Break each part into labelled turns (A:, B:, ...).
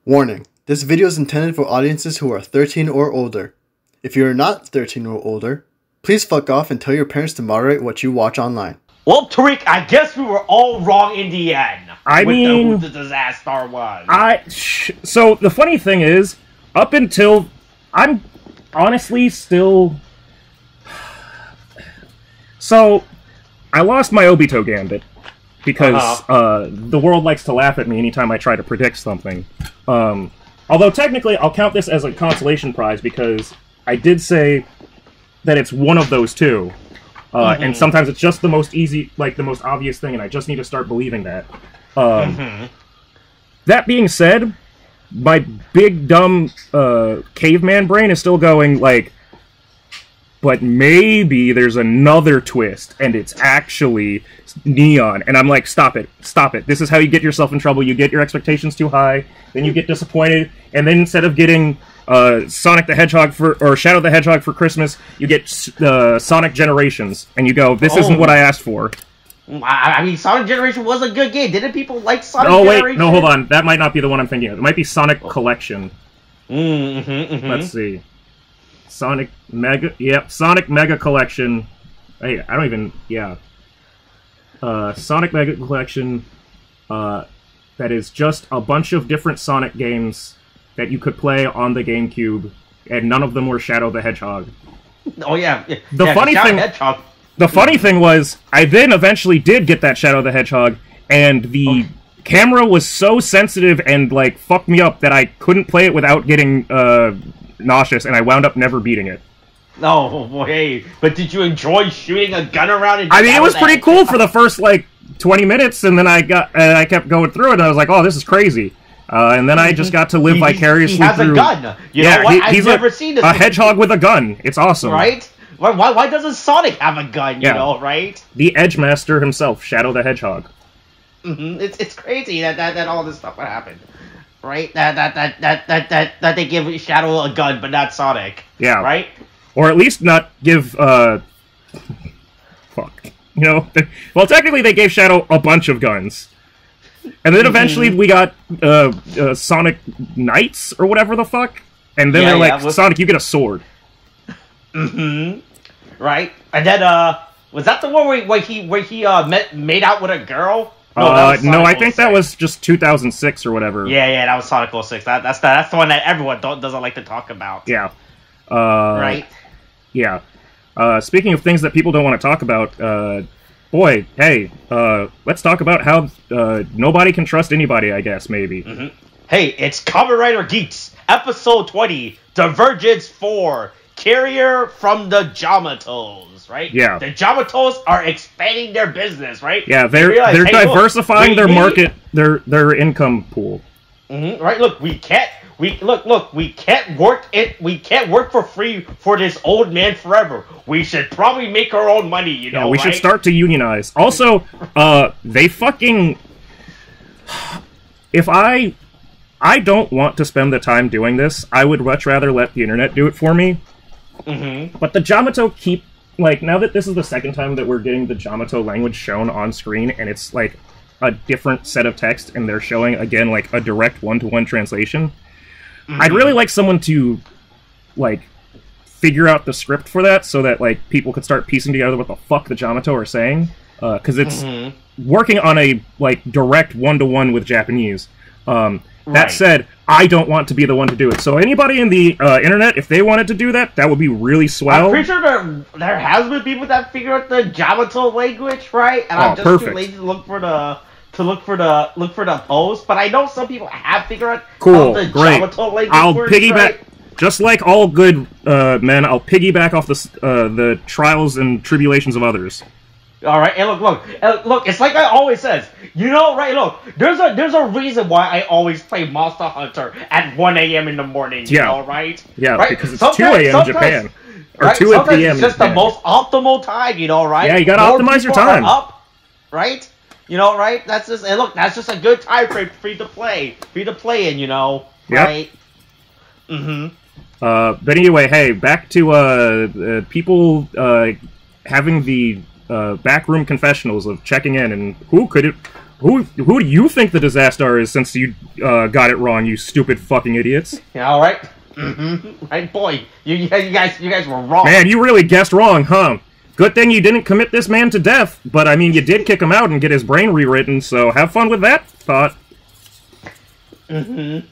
A: Warning, this video is intended for audiences who are 13 or older. If you are not 13 or older, please fuck off and tell your parents to moderate what you watch online.
B: Well, Tariq, I guess we were all wrong in the end. Who the disaster was.
C: So the funny thing is, up until I'm honestly still. So I lost my Obito Gambit because the world likes to laugh at me anytime I try to predict something. Although technically, I'll count this as a consolation prize because I did say that it's one of those two. And sometimes it's just the most easy, like the most obvious thing, and I just need to start believing that. That being said, my big dumb caveman brain is still going like, but maybe there's another twist, and it's actually Neon. And I'm like, stop it, stop it. This is how you get yourself in trouble. You get your expectations too high, then you get disappointed, and then instead of getting Sonic the Hedgehog or Shadow the Hedgehog for Christmas, you get Sonic Generations, and you go, this isn't what I asked for.
B: I mean, Sonic Generation was a good game. Didn't people like Sonic
C: Generation?
B: Generation?
C: No, hold on. That might not be the one I'm thinking of. It might be Sonic Collection. Let's see. Sonic Mega... Yep, Sonic Mega Collection. Hey, I don't even... Yeah. Sonic Mega Collection. That is just a bunch of different Sonic games that you could play on the GameCube, and none of them were Shadow the Hedgehog.
B: Oh, yeah.
C: The funny thing was, I then eventually did get that Shadow the Hedgehog, and the camera was so sensitive and, like, fucked me up that I couldn't play it without getting, nauseous, and I wound up never beating it.
B: Oh, boy. But did you enjoy shooting a gun around? And
C: I mean, it was pretty cool for the first, like, 20 minutes, and then I kept going through it, and I was like, oh, this is crazy. And then I just got to live vicariously through...
B: He has a gun! You know what? I've never seen this.
C: A hedgehog with a gun. It's awesome.
B: Right? Why doesn't Sonic have a gun, you know, right?
C: The Edgemaster himself, Shadow the Hedgehog.
B: It's crazy that all this stuff would happen. Right? That they give Shadow a gun, but not Sonic.
C: Yeah.
B: Right?
C: Or at least not give, fuck. You know? Well, technically they gave Shadow a bunch of guns. And then eventually we got, Sonic Knights, or whatever the fuck. And then they're like, Sonic, you get a sword.
B: Right? And then, was that the one where he made out with a girl?
C: No, I think that was just 2006 or whatever.
B: Yeah, that was Sonic 06. That's the one that everyone doesn't like to talk about.
C: Yeah.
B: Right?
C: Yeah. Speaking of things that people don't want to talk about, boy, hey, let's talk about how nobody can trust anybody, I guess, maybe.
B: Hey, it's Kamen Rider Geats, Episode 20, Divergence IV, Courier from the Jyamatos, right?
C: Yeah.
B: The Jyamatos are expanding their business, right?
C: Yeah, they're diversifying their market, their income pool.
B: Right, look, we can't work for free for this old man forever. We should probably make our own money, you know,
C: we should start to unionize. Also, they fucking... If I don't want to spend the time doing this, I would much rather let the internet do it for me. But the Jyamato keep... Like, now that this is the second time that we're getting the Jyamato language shown on screen, and it's, like, a different set of text, and they're showing, again, like, a direct one-to-one translation... I'd really like someone to, like, figure out the script for that so that, like, people could start piecing together what the fuck the Jyamato are saying. Because it's working on a, like, direct one-to-one with Japanese. That said, I don't want to be the one to do it. So anybody in the internet, if they wanted to do that, that would be really swell.
B: I'm pretty sure there has been people that figure out the Jyamato language, right? And I'm just too lazy to look for the... post, but I know some people have figured out how the Jyamato language
C: I'll
B: works,
C: piggyback,
B: right?
C: just like all good men, I'll piggyback off the trials and tribulations of others.
B: All right, and look, it's like I always says, you know, right? Look, there's a reason why I always play Monster Hunter at 1 a.m. in the morning, you know, right?
C: Yeah,
B: right?
C: because it's 2 a.m. in Japan. Or 2 p.m.
B: It's just the most optimal time, you know, right?
C: Yeah, you gotta optimize your time.
B: Up, right? You know, right? That's just a good time frame for you to play in, you know, right?
C: But anyway, hey, back to people having the backroom confessionals of checking in, and Who do you think the disaster is since you got it wrong, you stupid fucking idiots?
B: Yeah, all right. Right, boy. You guys were wrong.
C: Man, you really guessed wrong, huh? Good thing you didn't commit this man to death, but I mean, you did kick him out and get his brain rewritten, so have fun with that thought.
B: Mm-hmm.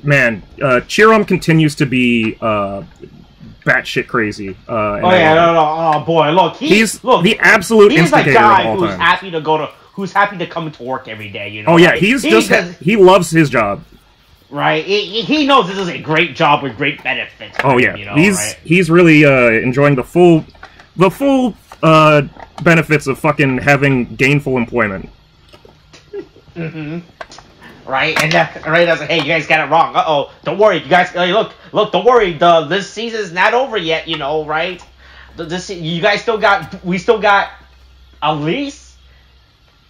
C: Man, Chiram continues to be batshit crazy.
B: Oh boy, look,
C: he's the absolute instigator of all time.
B: He's the guy who's happy to come to work every day. You know.
C: Oh yeah, right? He loves his job.
B: Right, he knows this is a great job with great benefits.
C: Oh yeah,
B: you know,
C: he's really enjoying the full benefits of fucking having gainful employment.
B: Mm-hmm. Right, and that's like, hey, you guys got it wrong. Uh-oh, don't worry, you guys. Look, don't worry. This season's not over yet. You know, right? You guys we still got at least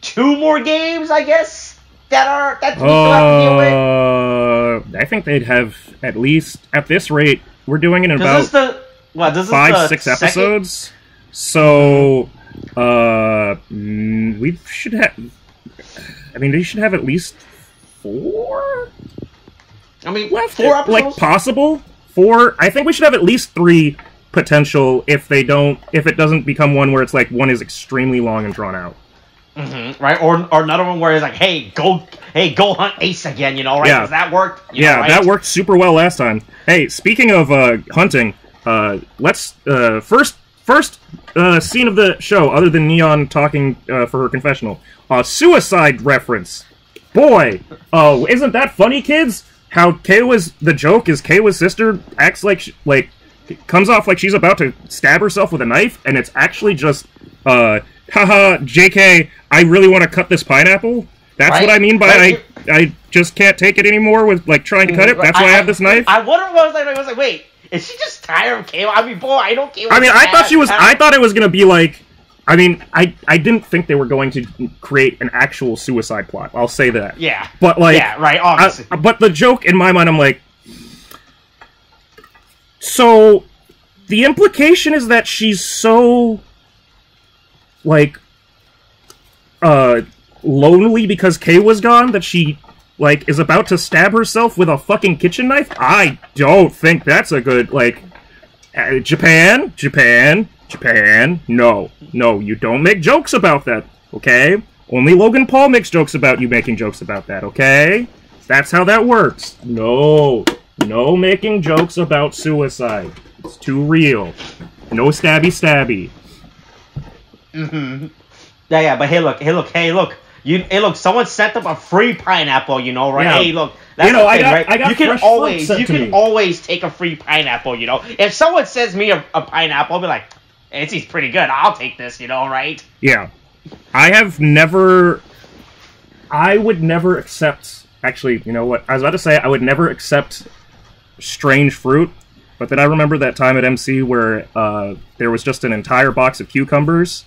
B: 2 more games, I guess. That we still have to deal with.
C: I think they'd have at least, at this rate, we're doing it in about
B: this is
C: 5-6 episodes. So, we should have. I mean, they should have at least 4.
B: I mean,
C: left
B: 4 episodes,
C: like possible 4. I think we should have at least 3 potential if it doesn't become one where it's like one is extremely long and drawn out.
B: Mm-hmm, right, or another one where it's like, hey, go hunt Ace again, you know, right?
C: Yeah.
B: Does that work?
C: Yeah, right? That worked super well last time. Hey, speaking of hunting, let's first scene of the show, other than Neon talking for her confessional, suicide reference. Boy, isn't that funny, kids? How the joke is Keiwa's sister acts like comes off like she's about to stab herself with a knife, and it's actually just haha, JK, I really want to cut this pineapple. That's right? What I mean by I just can't take it anymore with like trying to cut it. That's why I have this knife.
B: I wonder what I was like, wait, is she just tired of Keiwa? I mean, boy, I don't care.
C: I mean, I thought it was gonna be like. I mean, I didn't think they were going to create an actual suicide plot. I'll say that.
B: Yeah.
C: But like,
B: yeah, right. Obviously.
C: But the joke in my mind, I'm like, so the implication is that she's so like lonely because Kay was gone that she like is about to stab herself with a fucking kitchen knife. I don't think that's a good like Japan. No, you don't make jokes about that, okay? Only Logan Paul makes jokes about you making jokes about that, okay? That's how that works. No making jokes about suicide. It's too real. No stabby.
B: Mm-hmm. Yeah, but hey, look, someone sent up a free pineapple, you know, right? Yeah. Hey, look, that's the thing, right? You can always take a free pineapple, you know? If someone sends me a pineapple, I'll be like, it seems pretty good. I'll take this, you know, right?
C: Yeah. I would never accept... Actually, you know what? I was about to say I would never accept strange fruit, but then I remember that time at MC where there was just an entire box of cucumbers,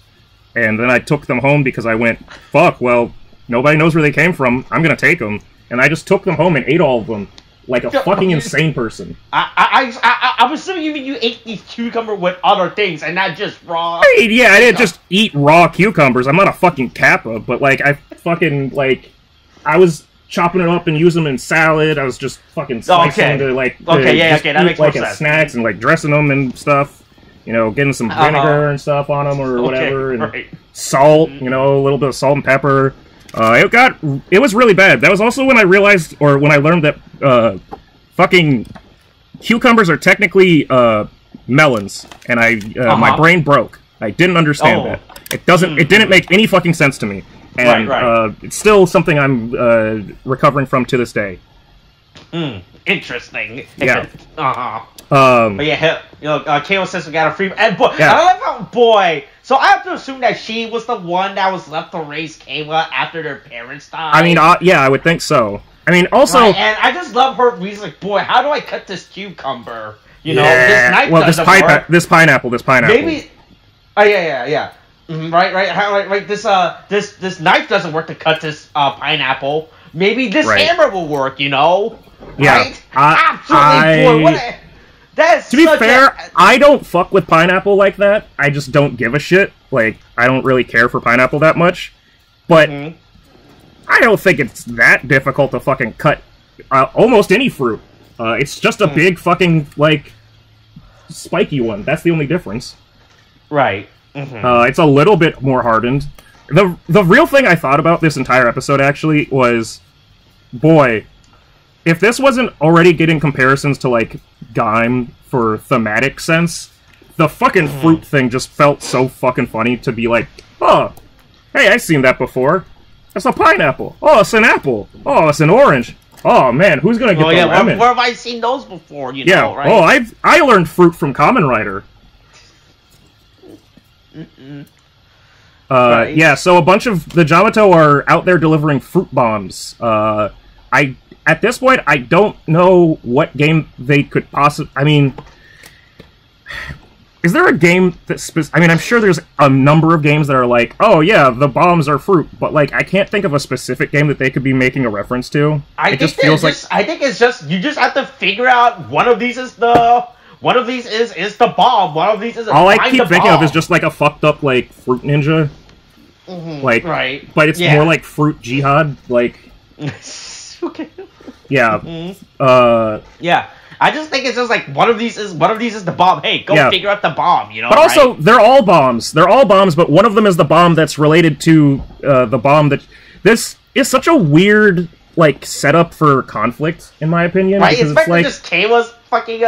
C: and then I took them home because I went, fuck, well, nobody knows where they came from. I'm gonna take them. And I just took them home and ate all of them. Like a fucking insane person.
B: I'm assuming you ate these cucumber with other things and not just raw.
C: I didn't just eat raw cucumbers. I'm not a fucking kappa, but like I fucking like I was chopping it up and using them in salad. I was just fucking slicing them to like
B: that makes
C: like
B: more sense.
C: Snacks and like dressing them and stuff. You know, getting some vinegar and stuff on them or whatever, and salt. You know, a little bit of salt and pepper. It was really bad. That was also when I realized, or when I learned that, fucking cucumbers are technically, melons, and my brain broke. I didn't understand that. It didn't make any fucking sense to me. And, it's still something I'm, recovering from to this day.
B: Interesting.
C: Yeah.
B: But yeah, Kayla says we got a free... And boy, yeah. I love how, boy... So I have to assume that she was the one that was left to raise Kayla after their parents died.
C: I mean, yeah, I would think so. I mean, also...
B: Right, and I just love her reason, like, boy, how do I cut this cucumber? You know,
C: this knife doesn't work. This pineapple.
B: Maybe... Oh, yeah. Mm-hmm, right. This knife doesn't work to cut this pineapple. Maybe this hammer will work, you know?
C: Yeah.
B: Right? Absolutely, boy, That's
C: to be fair, I don't fuck with pineapple like that. I just don't give a shit. Like, I don't really care for pineapple that much. But I don't think it's that difficult to fucking cut almost any fruit. It's just a big fucking, like, spiky one. That's the only difference.
B: Right.
C: It's a little bit more hardened. The real thing I thought about this entire episode, actually, was, boy, if this wasn't already getting comparisons to, like, Gaim for thematic sense, the fucking fruit thing just felt so fucking funny to be like, oh, hey, I've seen that before. It's a pineapple. Oh, it's an apple. Oh, it's an orange. Oh, man, who's gonna get the lemon?
B: Where have I seen those before, you know, right?
C: Oh, I learned fruit from Kamen Rider.
B: Right.
C: Yeah, so a bunch of the Jyamato are out there delivering fruit bombs. At this point, I don't know what game they could possibly... I mean... Is there a game that... I mean, I'm sure there's a number of games that are like, oh yeah, the bombs are fruit, but like, I can't think of a specific game that they could be making a reference to.
B: I think it's just, you just have to figure out one of these is the... One of these is the bomb, one of these is
C: all I keep thinking of is just like a fucked up, like, fruit ninja. Like,
B: right.
C: But it's more like fruit jihad, like...
B: Okay.
C: Yeah.
B: Yeah. I just think it's just like one of these is the bomb. Hey, go figure out the bomb, you know.
C: But also, they're all bombs. They're all bombs, but one of them is the bomb that's related to the bomb that... This is such a weird, like, setup for conflict, in my opinion.
B: Right,
C: because
B: it's like just Kayla's fucking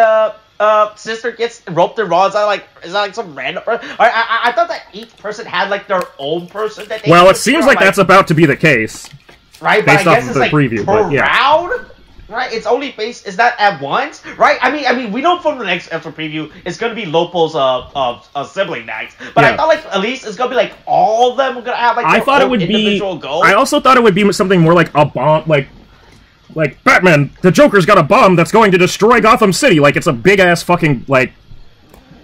B: sister gets roped and raw. Is that like some random person? I thought that each person had like their own person that they...
C: Well, it seems like that's about to be the case.
B: Right, but
C: based
B: I
C: off
B: guess
C: of
B: it's
C: the
B: like
C: preview,
B: per
C: but yeah.
B: round? Right, it's only based... Is that at once? Right? I mean, we know from the next episode preview, it's going to be Lopo's sibling next. But I thought, like, at least it's going to be, like, all of them are going to have, like, their own individual goal.
C: I also thought it would be something more like a bomb, like, Batman, the Joker's got a bomb that's going to destroy Gotham City. Like, it's a big-ass fucking, like,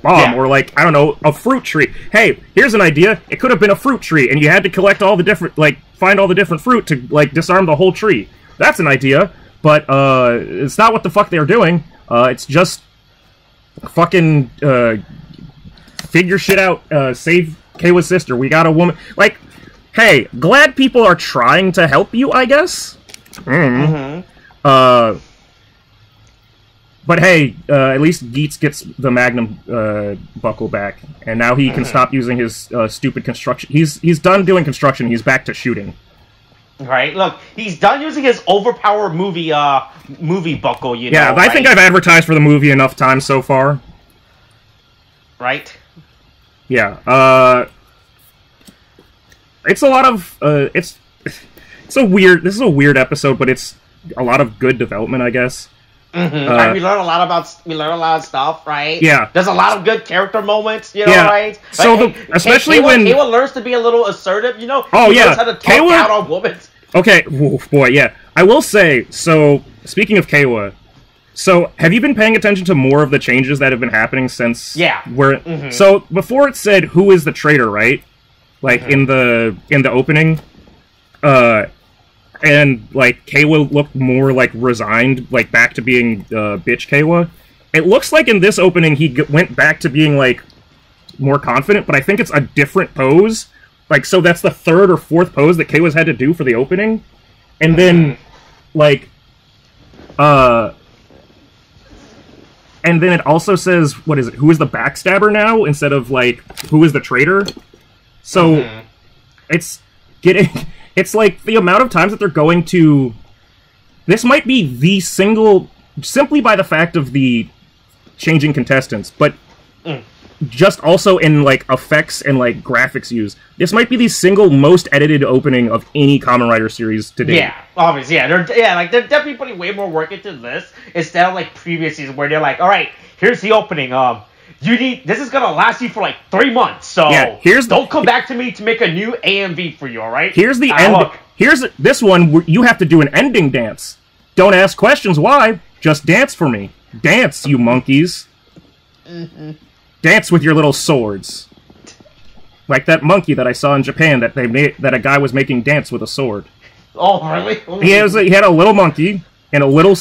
C: bomb. Or, like, I don't know, a fruit tree. Hey, here's an idea. It could have been a fruit tree, and you had to collect all the different, like, find all the different fruit to, like, disarm the whole tree. That's an idea. But, it's not what the fuck they're doing. It's just fucking, figure shit out, save Kayla's sister. We got a woman. Like, hey, glad people are trying to help you, I guess? But hey, at least Geats gets the Magnum, buckle back. And now he can stop using his, stupid construction. He's done doing construction. He's back to shooting.
B: Right, look, he's done using his overpowered movie buckle, you know.
C: Yeah, I think I've advertised for the movie enough times so far.
B: Right?
C: Yeah, it's a lot of, this is a weird episode, but it's a lot of good development, I guess.
B: We learn a lot of stuff, right?
C: Yeah.
B: There's a lot of good character moments, you know, right?
C: So,
B: like,
C: especially
B: Kayla,
C: when...
B: Kayla learns to be a little assertive, you know?
C: Oh,
B: he
C: yeah.
B: learns how to talk out on women.
C: Okay, oof, boy, yeah. I will say, so, speaking of Kayla, so, have you been paying attention to more of the changes that have been happening since...
B: Yeah.
C: So, before it said, who is the traitor, right? Like, in the opening, and, like, Kayla looked more, like, resigned, like, back to being, bitch Kayla. It looks like in this opening he went back to being, like, more confident, but I think it's a different pose. Like, so that's the third or fourth pose that Kayla's had to do for the opening. And then, like, and then it also says, what is it, who is the backstabber now, instead of, like, who is the traitor? So, it's getting... It's like the amount of times that they're going to... This might be the single... Simply by the fact of the changing contestants, but just also in, like, effects and, like, graphics use. This might be the single most edited opening of any Kamen Rider series to date.
B: Yeah, obviously, yeah. They're definitely putting way more work into this instead of, like, previous seasons where they're like, alright, here's the opening, this is gonna last you for like 3 months, so don't come back to me to make a new AMV for you, alright?
C: Here's the end. Here's this one where you have to do an ending dance. Don't ask questions why, just dance for me. Dance, you monkeys. Dance with your little swords. Like that monkey that I saw in Japan that a guy was making dance with a sword.
B: Oh, really?
C: He had a little monkey, in a little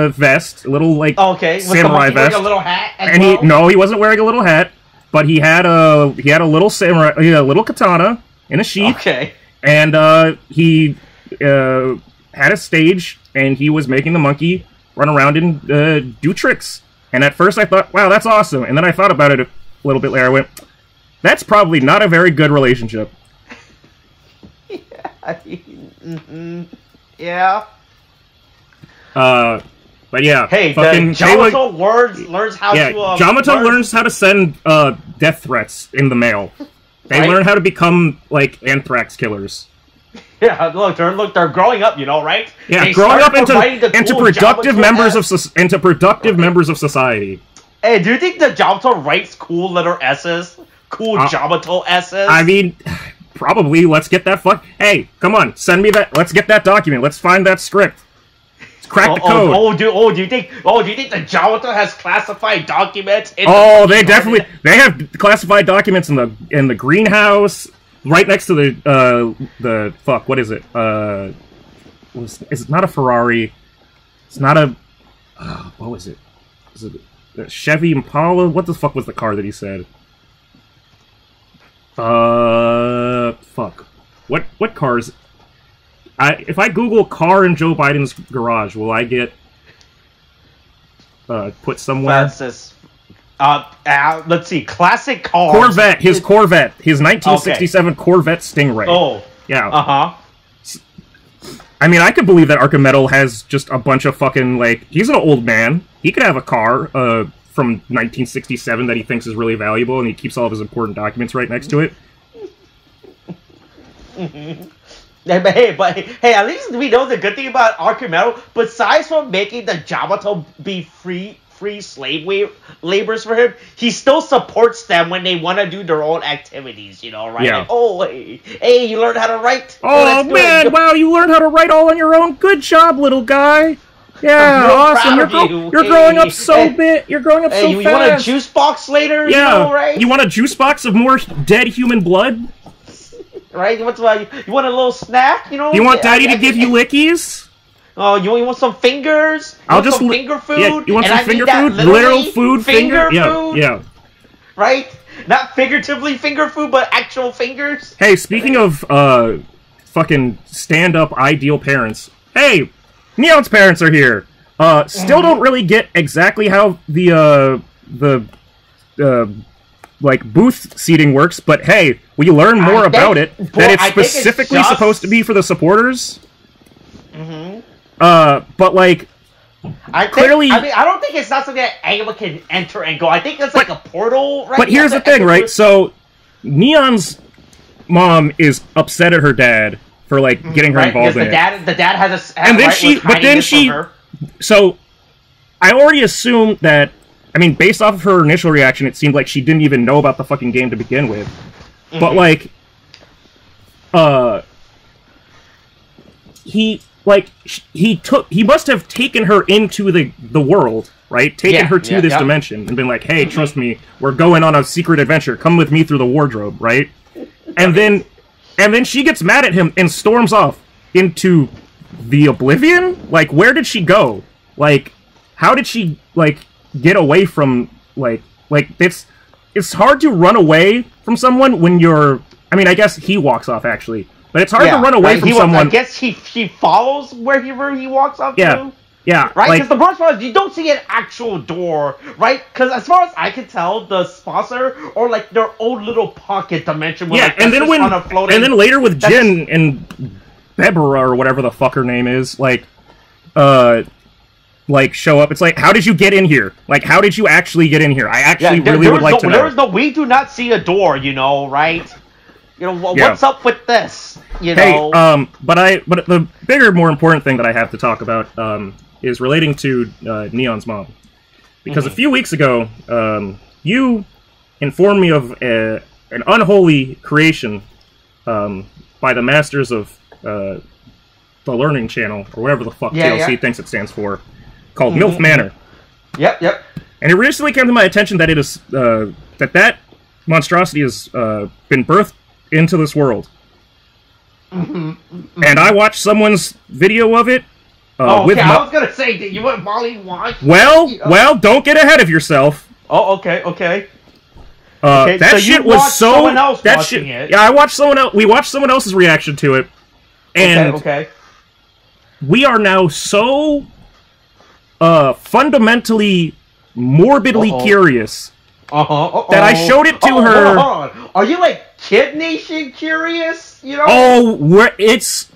C: vest, a little like samurai vest.
B: A little hat
C: and he wasn't wearing a little hat, but he had a little samurai, a little katana in a sheath.
B: Okay.
C: And he had a stage, and he was making the monkey run around and do tricks. And at first I thought, wow, that's awesome. And then I thought about it a little bit later. I went, that's probably not a very good relationship.
B: Yeah.
C: But yeah.
B: Hey, Jyamato learns how to...
C: Jyamato learns how to send death threats in the mail. They learn how to become, like, anthrax killers.
B: Yeah, look, they're growing up, right?
C: Yeah,
B: they
C: growing up into
B: cool
C: productive members of society.
B: Hey, do you think the Jyamato writes cool letter S's? Cool Jyamato S's?
C: I mean, probably. Let's get that Hey, come on, send me that. Let's get that document. Let's find that script. Let's crack the code.
B: Do you think the Jyamato has classified documents?
C: They definitely. They have classified documents in the greenhouse. Right next to the what is it? It's not a Ferrari. It's not a... what was it? Is it a Chevy Impala? What the fuck was the car that he said? Fuck. What cars? If I Google car in Joe Biden's garage, will I get put somewhere?
B: That's this. Let's see. Classic cars.
C: Corvette. His 1967 Corvette Stingray.
B: Oh.
C: Yeah.
B: Uh-huh.
C: I mean, I could believe that Arkham Metal has just a bunch of fucking, like... He's an old man. He could have a car from 1967 that he thinks is really valuable, and he keeps all of his important documents right next to it.
B: But hey, at least we know the good thing about Arkham Metal. Besides from making the Jyamato be free slave laborers for him, he still supports them when they want to do their own activities, right?
C: Yeah.
B: Like, oh, hey, you learned how to write.
C: Oh man, wow, you learned how to write all on your own. Good job, little guy. Yeah, awesome. You're growing up so bit. You're growing up so fast.
B: You want a juice box later?
C: Yeah.
B: Right?
C: You want a juice box of more dead human blood?
B: Right? You want a little snack?
C: You want Daddy to give you lickies?
B: Oh, you want some fingers? Some finger food?
C: Yeah, you want some finger food? Literal food? Finger food? Yeah.
B: Right? Not figuratively finger food, but actual fingers?
C: Hey, speaking of fucking stand-up ideal parents, hey, Neon's parents are here. Still don't really get exactly how the like booth seating works, but hey, we learn more about it. That it's specifically supposed to be for the supporters.
B: Mm-hmm.
C: But like,
B: I don't think it's not something that anyone can enter and go. I think it's like a portal, right?
C: But here's the thing, right? So, Neon's mom is upset at her dad for like getting her involved in it.
B: The dad has a...
C: And then so, I already assumed that, I mean, based off of her initial reaction, it seemed like she didn't even know about the fucking game to begin with. Mm-hmm. But like, he must have taken her into the world, right? Taken her to this dimension and been like, hey, trust me, we're going on a secret adventure. Come with me through the wardrobe, right? And then she gets mad at him and storms off into the oblivion? Like, where did she go? Like, how did she, like, get away from, like, it's hard to run away from someone when you're, I mean, I guess he walks off, actually. But it's hard to run away from someone.
B: I guess he follows wherever he walks up to.
C: Yeah.
B: Right? Because the worst part is you don't see an actual door, right? Because as far as I can tell, the sponsor or like their own little pocket dimension.
C: Yeah, and then later with Jin and Bebera or whatever the fuck her name is, like show up. It's like, how did you get in here? Like, how did you actually get in here? I actually really would like to know.
B: We do not see a door, right? What's up with this?
C: Hey, but the bigger, more important thing that I have to talk about is relating to Neon's mom, because a few weeks ago, you informed me of an unholy creation by the masters of the Learning Channel, or whatever the fuck TLC thinks it stands for, called MILF Manor.
B: Yep.
C: And it recently came to my attention that it is that monstrosity has been birthed into this world. And I watched someone's video of it, With
B: I was gonna say, did you and Molly watch?
C: Well, don't get ahead of yourself.
B: Oh, okay.
C: That
B: so
C: shit
B: you
C: was
B: watched
C: so.
B: Someone else
C: that
B: watching
C: shit.
B: it.
C: Yeah, I watched someone else. We watched someone else's reaction to it, and
B: okay.
C: We are now so fundamentally, morbidly curious that I showed it to her.
B: Hold on. Are you like Kid Nation curious? You know?
C: Oh, it's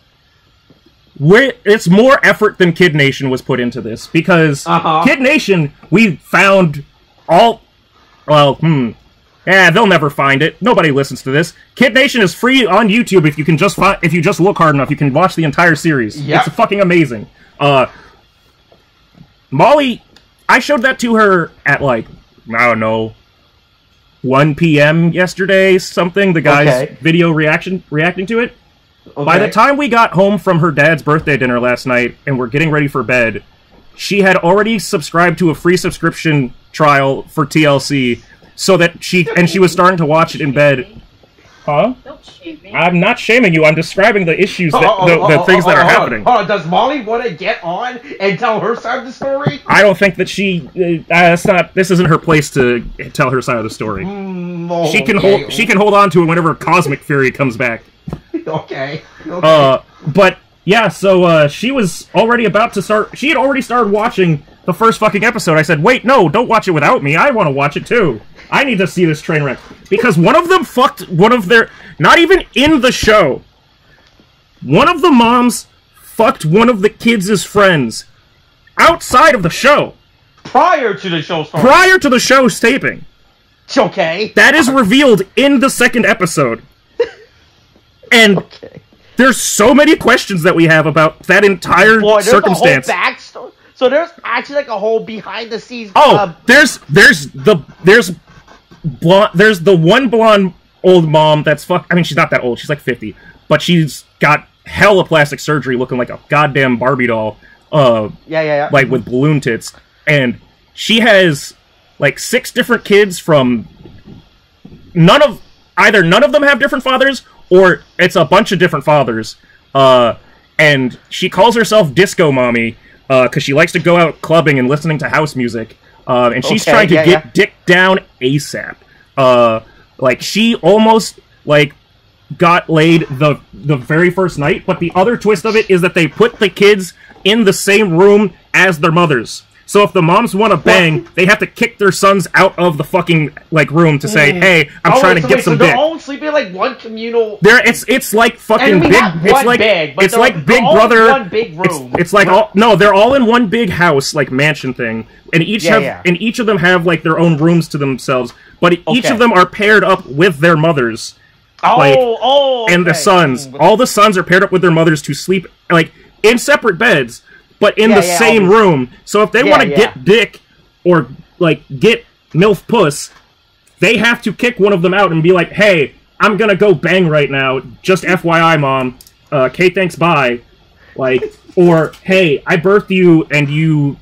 C: more effort than Kid Nation was put into this, because Kid Nation, we found all. Well, they'll never find it. Nobody listens to this. Kid Nation is free on YouTube if you can just if you just look hard enough. You can watch the entire series.
B: Yep.
C: It's fucking amazing. Molly, I showed that to her at like, I don't know, 1 p.m. yesterday, something. The guy's video reacting to it. Okay. By the time we got home from her dad's birthday dinner last night and we're getting ready for bed, she had already subscribed to a free subscription trial for TLC, so that she was starting to watch it in bed. Huh?
D: Don't shame me.
C: I'm not shaming you. I'm describing the issues, the things that are happening.
B: Hold on. Does Molly want to get on and tell her side of the story?
C: I don't think that she. This isn't her place to tell her side of the story. She can hold on to it whenever Cosmic Fury comes back.
B: Okay.
C: But yeah, so she was already about to start. She had already started watching the first fucking episode. I said, "Wait, no, don't watch it without me. I want to watch it too. I need to see this train wreck." Because one of them fucked one of their... Not even in the show. One of the moms fucked one of the kids' friends outside of the show.
B: Prior to the show's starting.
C: Prior to the show's taping.
B: Okay.
C: That is revealed in the second episode. And there's so many questions that we have about that entire circumstance.
B: A whole backstory. So there's actually like a whole behind the scenes.
C: There's the one blonde old mom that's I mean, she's not that old. She's like 50, but she's got hella plastic surgery, looking like a goddamn Barbie doll. Like with balloon tits, and she has like 6 different kids from either none of them have different fathers, or it's a bunch of different fathers. And she calls herself Disco Mommy because she likes to go out clubbing and listening to house music. And she's trying to get dick down ASAP. Like, she almost, like, got laid the very first night, but the other twist of it is that they put the kids in the same room as their mothers. So if the moms want to bang, they have to kick their sons out of the fucking, like, room to say, "Hey, I'm trying to get some dick."
B: They're all sleeping in, like, one communal...
C: It's like fucking big... It's like Big Brother...
B: one big room.
C: It's like all... No, they're all in one big house, like, mansion thing. And each of them have, like, their own rooms to themselves. But each of them are paired up with their mothers. And the sons. All the sons are paired up with their mothers to sleep, like, in separate beds, but in the same room. So if they want to get dick or, like, get MILF puss, they have to kick one of them out and be like, "Hey, I'm gonna go bang right now. Just FYI, Mom. Okay, thanks, bye." Like, or, "Hey, I birthed you and you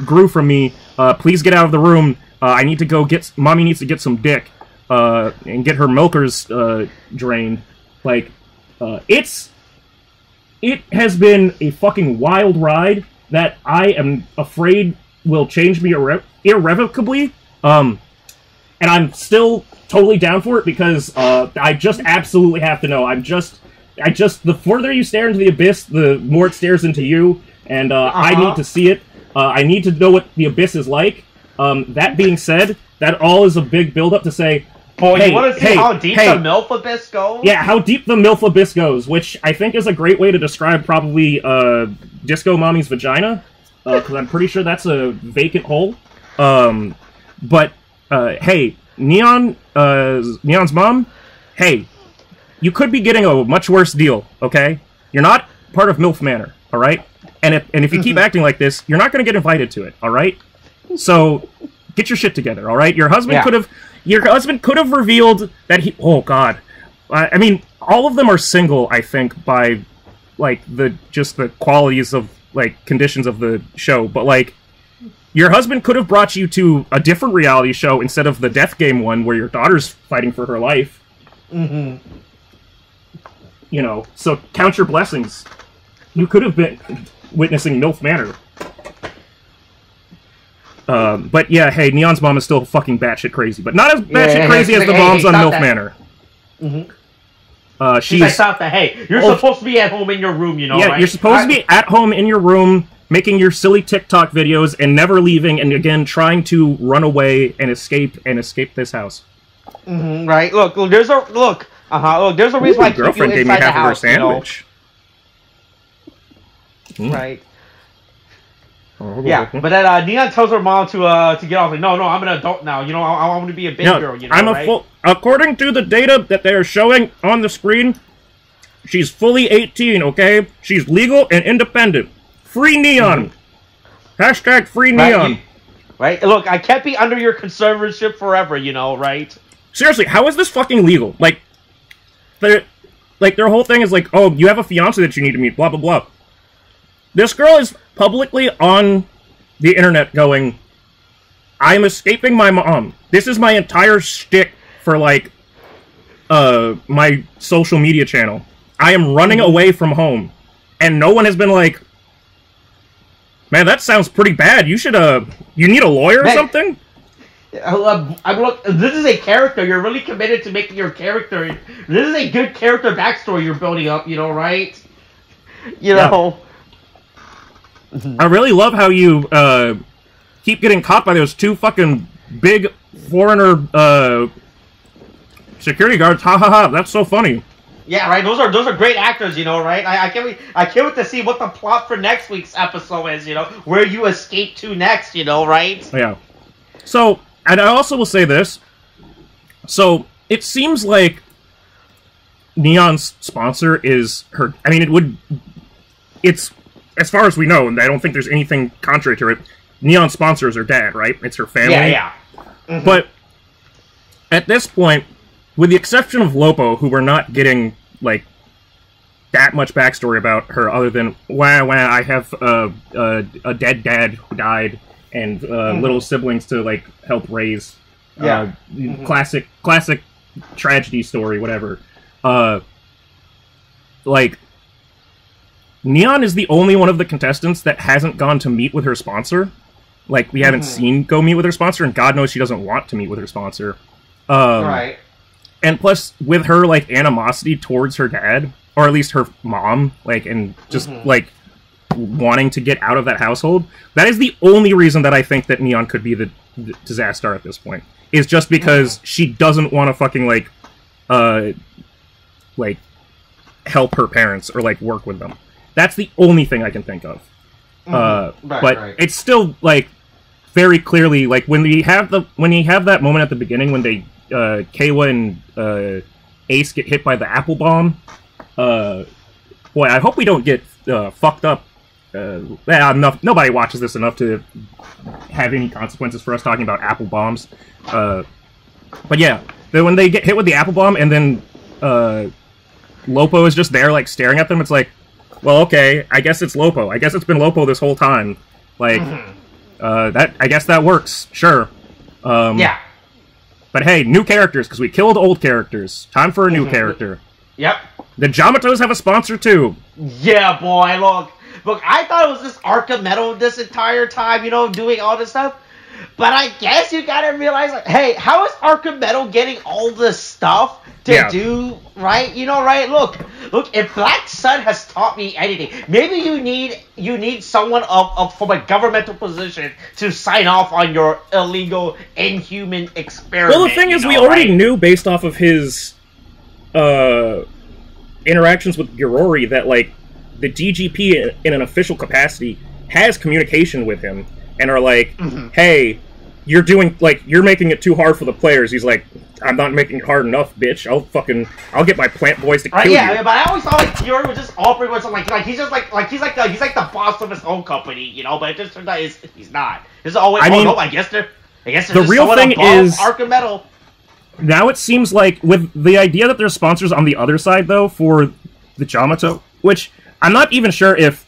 C: grew from me. Please get out of the room. I need to go Mommy needs to get some dick and get her milkers drained." Like, it has been a fucking wild ride that I am afraid will change me irrevocably. And I'm still totally down for it because I just absolutely have to know. The further you stare into the abyss, the more it stares into you, and I need to see it. I need to know what the abyss is like. That being said, that all is a big build-up to say,
B: you want to see how deep the MILF abyss goes?
C: Yeah, how deep the MILF abyss goes, which I think is a great way to describe probably Disco Mommy's vagina, because I'm pretty sure that's a vacant hole. But hey, Neon's mom, hey, you could be getting a much worse deal, okay? You're not part of MILF Manor, alright? And if you keep acting like this, you're not going to get invited to it, alright? So, get your shit together, alright? Your husband could have revealed that he... Oh, God. I mean, all of them are single, I think, by, like, the qualities of, like, conditions of the show. But, like, your husband could have brought you to a different reality show instead of the Death Game one where your daughter's fighting for her life. Mm-hmm. You know, so count your blessings. You could have been... witnessing MILF Manor. But yeah, hey, Neon's mom is still fucking batshit crazy, but not as batshit crazy as the moms on MILF Manor.
B: She's like, stop that. Hey, you're supposed to be at home in your room, you know,
C: yeah,
B: right?
C: You're supposed to be at home in your room, making your silly TikTok videos, and never leaving, and again, trying to run away and escape this house.
B: Right. Look, there's a look. There's a reason why I keep you inside the house, you know? Right. Yeah, but then Neon tells her mom to get off. Like, no, I'm an adult now. You know, I want to be a big girl. You know, right?
C: According to the data that they are showing on the screen, she's fully 18. Okay, she's legal and independent. Free Neon. Hashtag free Neon.
B: Right. Look, I can't be under your conservatorship forever. You know, right?
C: Seriously, how is this fucking legal? Like, their whole thing is like, oh, you have a fiance that you need to meet. Blah blah blah. This girl is publicly on the internet going, I'm escaping my mom. This is my entire shtick for, like, my social media channel. I am running away from home. And no one has been like, man, that sounds pretty bad. You should, you need a lawyer or something?
B: Look, this is a character. You're really committed to making your character. This is a good character backstory you're building up, you know, right? You know...
C: I really love how you keep getting caught by those two fucking big foreigner security guards. Ha ha ha! That's so funny.
B: Yeah, right. Those are great actors, you know, right? I can't wait to see what the plot for next week's episode is. You know, where you escape to next. You know, right?
C: Yeah. So, and I also will say this. So it seems like Neon's sponsor is her. I mean, it's. As far as we know, and I don't think there's anything contrary to it, Neon's sponsor is her dad, right? It's her family.
B: Yeah.
C: But at this point, with the exception of Lopo, who we're not getting, like, that much backstory about her other than, I have a dead dad who died, and little siblings to, like, help raise. Classic tragedy story, whatever. Like... Neon is the only one of the contestants that hasn't gone to meet with her sponsor. Like, we haven't seen go meet with her sponsor, and God knows she doesn't want to meet with her sponsor.
B: Right.
C: And plus, with her, like, animosity towards her dad, or at least her mom, like, and just, like, wanting to get out of that household, that is the only reason that I think that Neon could be the disaster at this point. Is just because she doesn't want to fucking, like, help her parents, or, like, work with them. That's the only thing I can think of. But it's still, like, very clearly, like, when you have that moment at the beginning when they, Kayla and Ace get hit by the apple bomb, boy, I hope we don't get fucked up. Nobody watches this enough to have any consequences for us talking about apple bombs. But yeah, when they get hit with the apple bomb and then Lopo is just there, like, staring at them, it's like, well, okay, I guess it's Lopo. I guess it's been Lopo this whole time. Like, I guess that works. Sure.
B: Yeah.
C: But hey, new characters, because we killed old characters. Time for a new character.
B: Yep.
C: The Jyamatos have a sponsor, too.
B: Yeah, boy, look, I thought it was this Archimedo this entire time, you know, doing all this stuff. But I guess you gotta realize, like, hey, how is Archimedo getting all this stuff to do, right? You know, right? Look, if Black Sun has taught me anything, maybe you need someone from a governmental position to sign off on your illegal, inhuman experiment.
C: Well, the thing is, we already knew, based off of his interactions with Girori, that, like, the DGP in an official capacity has communication with him, and are like, hey, you're making it too hard for the players. He's like, I'm not making it hard enough, bitch. I'll get my plant boys to kill you.
B: Yeah, but I always thought, like, Girori was just offering with something, like he's like the boss of his own company, you know, but it just turns out he's not. It's always, I guess there's
C: the real thing is
B: Archimedo.
C: Now it seems like, with the idea that there's sponsors on the other side, though, for the Jyamato, which I'm not even sure if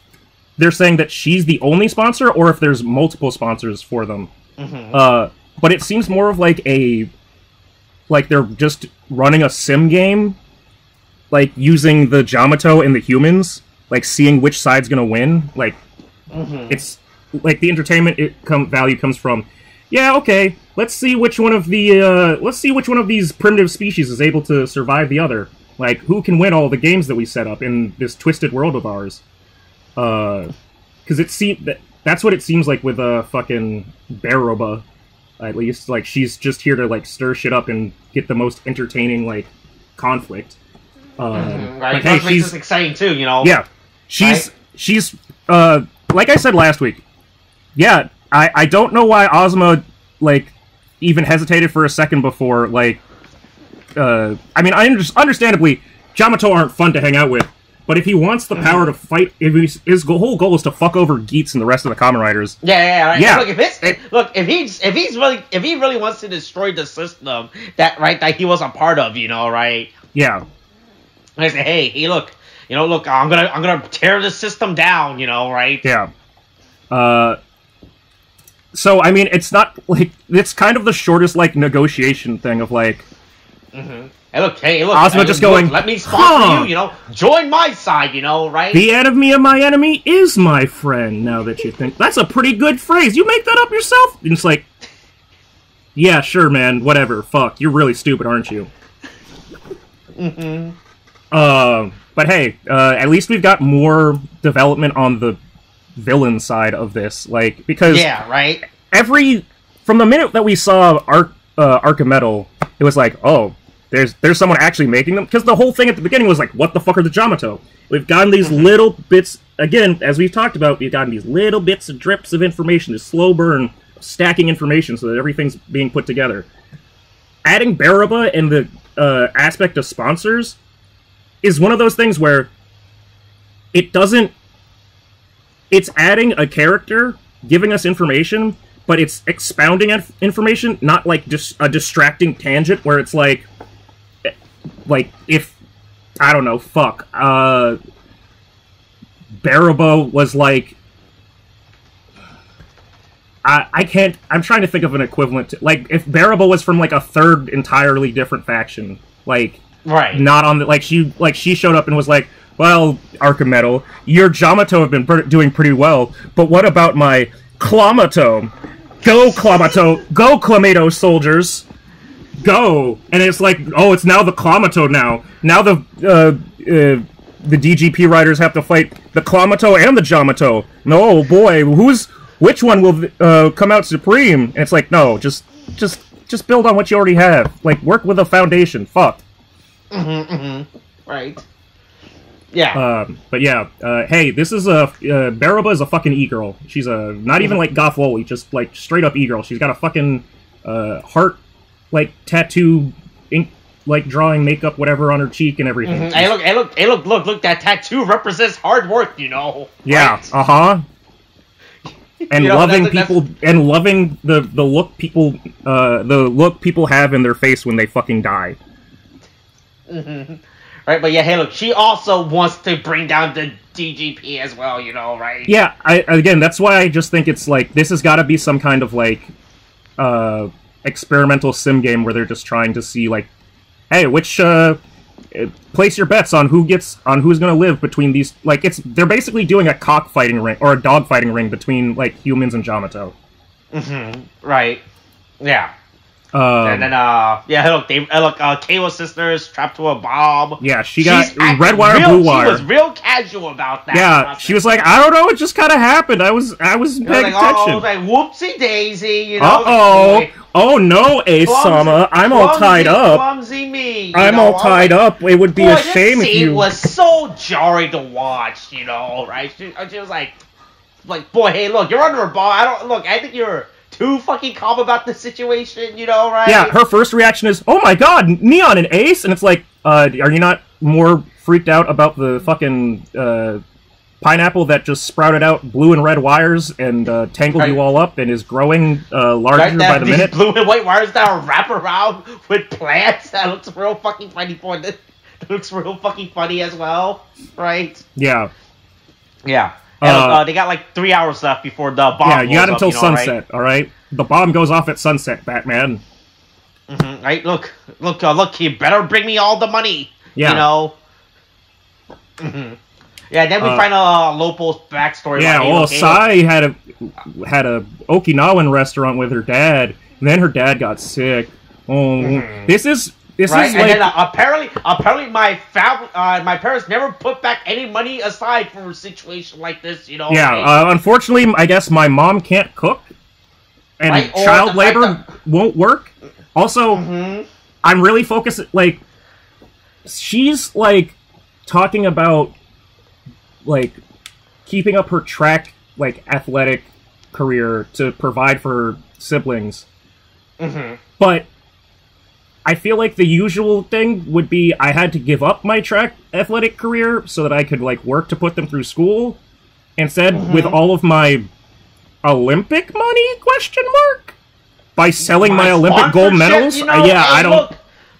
C: they're saying that she's the only sponsor, or if there's multiple sponsors for them. But it seems more of like they're just running a sim game, like using the Jyamato and the humans, like seeing which side's gonna win. Like, It's like the entertainment value comes from, yeah, okay, let's see which one of these primitive species is able to survive the other. Like, who can win all the games that we set up in this twisted world of ours? Because that's what it seems like with fucking Baroba, at least. Like, she's just here to like stir shit up and get the most entertaining like conflict.
B: Right,
C: but hey, she's
B: exciting too, you know.
C: Yeah, she's like I said last week. Yeah, I don't know why Ozma like even hesitated for a second before like. I mean, understandably, Jyamato aren't fun to hang out with. But if he wants the power to fight, if his whole goal is to fuck over Geats and the rest of the Kamen Riders.
B: Right. Yeah. If he really wants to destroy the system that he was a part of, you know, right?
C: Yeah.
B: And I say, hey, look, I'm gonna tear the system down, you know, right?
C: Yeah. So I mean, it's not like it's kind of the shortest like negotiation thing of like.
B: Hey, look,
C: Ozma just going,
B: let me sponsor you, you know, join my side, you know, right?
C: The enemy of my enemy is my friend, now that you think. That's a pretty good phrase. You make that up yourself? And it's like, yeah, sure, man, whatever, fuck, you're really stupid, aren't you? But hey, at least we've got more development on the villain side of this, like, because...
B: Yeah, right?
C: From the minute that we saw Archimetal, it was like, oh... There's someone actually making them, because the whole thing at the beginning was like, what the fuck are the Jyamato? We've gotten these little bits, again, as we've talked about, we've gotten these little bits and drips of information, this slow burn, stacking information so that everything's being put together. Adding Baroba and the aspect of sponsors is one of those things where it doesn't... It's adding a character, giving us information, but it's expounding information, not like just a distracting tangent where it's like if I don't know, fuck, Baroba was like I'm trying to think of an equivalent to, like, if Baroba was from like a third entirely different faction, like,
B: right,
C: not on the, like she showed up and was like, well, Archimetal, your Jyamato have been doing pretty well, but what about my Clamato? Go, Clamato! Go, Clamato soldiers! Go! And it's like, oh, it's now the Clamato now. Now the DGP riders have to fight the Clamato and the Jyamato. No, boy, which one will come out supreme? And it's like, no, just build on what you already have. Like, work with a foundation. Fuck.
B: Right. Yeah.
C: But yeah, hey, this is Baroba is a fucking e-girl. She's not even like goth loli, just like straight up e-girl. She's got a fucking heart like tattoo, ink like drawing makeup, whatever on her cheek and everything.
B: Hey, look! That tattoo represents hard work, you know.
C: Yeah.
B: Right?
C: And loving people, and loving the look people have in their face when they fucking die.
B: Right, but yeah, hey, look, she also wants to bring down the DGP as well, you know, right?
C: Yeah, again, that's why I just think it's like, this has got to be some kind of, like, experimental sim game where they're just trying to see, like, hey, which, place your bets on who's gonna live between these, like, they're basically doing a cockfighting ring, or a dogfighting ring between, like, humans and Jyamato.
B: Right. Yeah. And then, Kayla's sister's trapped to a bomb.
C: Yeah, she got red wire, blue wire.
B: She was real casual about that.
C: Yeah, she was like, I don't know, it just kind of happened. I was paying attention.
B: Like, whoopsie daisy, you know.
C: Oh no, Ace-sama, I'm all tied up.
B: Clumsy me.
C: I'm all tied up. It would be a shame if you...
B: It was so jarring to watch, you know, right? She was like, boy, hey, look, you're under a ball. I think you're too fucking calm about the situation, you know, right?
C: Yeah, her first reaction is, oh my god, Neon and Ace? And it's like, are you not more freaked out about the fucking pineapple that just sprouted out blue and red wires and tangled you all up and is growing larger by the minute?
B: Blue and white wires that are wrapped around with plants? That looks real fucking funny that looks real fucking funny as well, right?
C: Yeah.
B: Yeah. And they got like 3 hours left before the bomb.
C: Yeah, you got until sunset.
B: Right?
C: All right, the bomb goes off at sunset, Batman.
B: Right? Look! You better bring me all the money.
C: Yeah.
B: You know. Yeah, then we find Lopo's backstory.
C: Yeah, well, Sai had a Okinawan restaurant with her dad, and then her dad got sick. Oh, this is
B: right,
C: is
B: and
C: like
B: then, apparently my parents never put back any money aside for a situation like this. You know.
C: Yeah,
B: right?
C: Unfortunately, I guess my mom can't cook, and
B: right?
C: child labor won't work. Also, I'm really focused. Like, she's like talking about like keeping up her track like athletic career to provide for her siblings, but I feel like the usual thing would be I had to give up my track athletic career so that I could like work to put them through school. Instead, with all of my Olympic money by selling my Olympic gold medals.
B: You know,
C: yeah,
B: hey,
C: I don't.